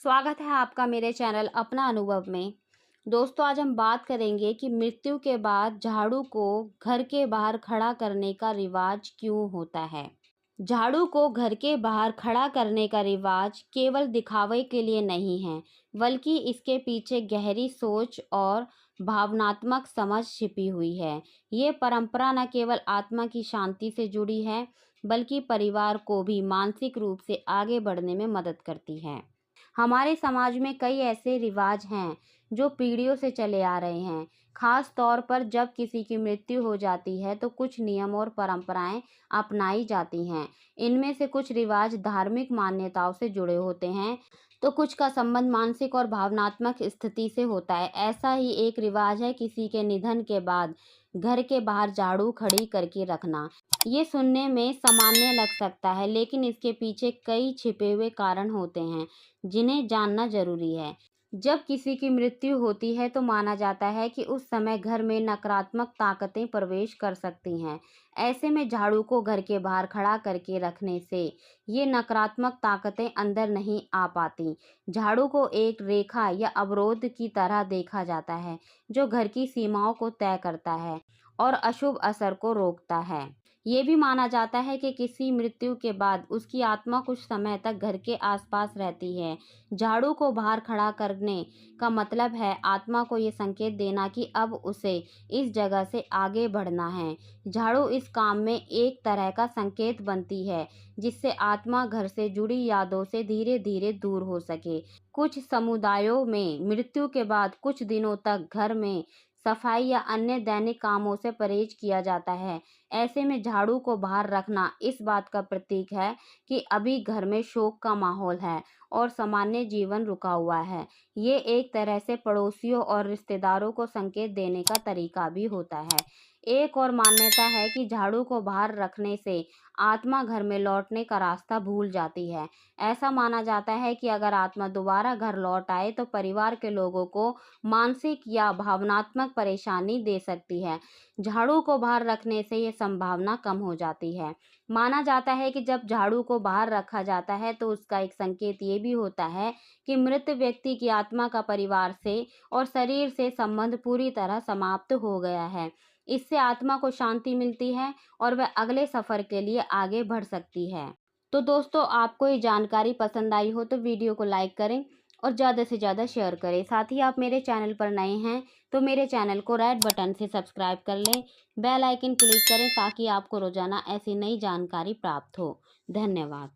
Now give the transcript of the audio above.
स्वागत है आपका मेरे चैनल अपना अनुभव में। दोस्तों, आज हम बात करेंगे कि मृत्यु के बाद झाड़ू को घर के बाहर खड़ा करने का रिवाज क्यों होता है। झाड़ू को घर के बाहर खड़ा करने का रिवाज केवल दिखावे के लिए नहीं है, बल्कि इसके पीछे गहरी सोच और भावनात्मक समझ छिपी हुई है। ये परंपरा न केवल आत्मा की शांति से जुड़ी है, बल्कि परिवार को भी मानसिक रूप से आगे बढ़ने में मदद करती है। हमारे समाज में कई ऐसे रिवाज हैं जो पीढ़ियों से चले आ रहे हैं। खास तौर पर जब किसी की मृत्यु हो जाती है तो कुछ नियम और परंपराएं अपनाई जाती हैं। इनमें से कुछ रिवाज धार्मिक मान्यताओं से जुड़े होते हैं, तो कुछ का संबंध मानसिक और भावनात्मक स्थिति से होता है। ऐसा ही एक रिवाज है किसी के निधन के बाद घर के बाहर झाड़ू खड़ी करके रखना। ये सुनने में सामान्य लग सकता है, लेकिन इसके पीछे कई छिपे हुए कारण होते हैं जिन्हें जानना ज़रूरी है। जब किसी की मृत्यु होती है तो माना जाता है कि उस समय घर में नकारात्मक ताकतें प्रवेश कर सकती हैं। ऐसे में झाड़ू को घर के बाहर खड़ा करके रखने से ये नकारात्मक ताकतें अंदर नहीं आ पाती। झाड़ू को एक रेखा या अवरोध की तरह देखा जाता है, जो घर की सीमाओं को तय करता है और अशुभ असर को रोकता है। ये भी माना जाता है कि किसी मृत्यु के बाद उसकी आत्मा कुछ समय तक घर के आसपास रहती है। झाड़ू को बाहर खड़ा करने का मतलब है आत्मा को ये संकेत देना कि अब उसे इस जगह से आगे बढ़ना है। झाड़ू इस काम में एक तरह का संकेत बनती है, जिससे आत्मा घर से जुड़ी यादों से धीरे धीरे दूर हो सके। कुछ समुदायों में मृत्यु के बाद कुछ दिनों तक घर में सफाई या अन्य दैनिक कामों से परहेज किया जाता है। ऐसे में झाड़ू को बाहर रखना इस बात का प्रतीक है कि अभी घर में शोक का माहौल है और सामान्य जीवन रुका हुआ है। ये एक तरह से पड़ोसियों और रिश्तेदारों को संकेत देने का तरीका भी होता है। एक और मान्यता है कि झाड़ू को बाहर रखने से आत्मा घर में लौटने का रास्ता भूल जाती है। ऐसा माना जाता है कि अगर आत्मा दोबारा घर लौट आए तो परिवार के लोगों को मानसिक या भावनात्मक परेशानी दे सकती है। झाड़ू को बाहर रखने से ये संभावना कम हो जाती है। माना जाता है कि जब झाड़ू को बाहर रखा जाता है तो उसका एक संकेत ये भी होता है कि मृत व्यक्ति की आत्मा का परिवार से और शरीर से संबंध पूरी तरह समाप्त हो गया है। इससे आत्मा को शांति मिलती है और वह अगले सफर के लिए आगे बढ़ सकती है। तो दोस्तों, आपको ये जानकारी पसंद आई हो तो वीडियो को लाइक करें और ज़्यादा से ज़्यादा शेयर करें। साथ ही आप मेरे चैनल पर नए हैं तो मेरे चैनल को रेड बटन से सब्सक्राइब कर लें, बेल आइकन क्लिक करें ताकि आपको रोज़ाना ऐसी नई जानकारी प्राप्त हो। धन्यवाद।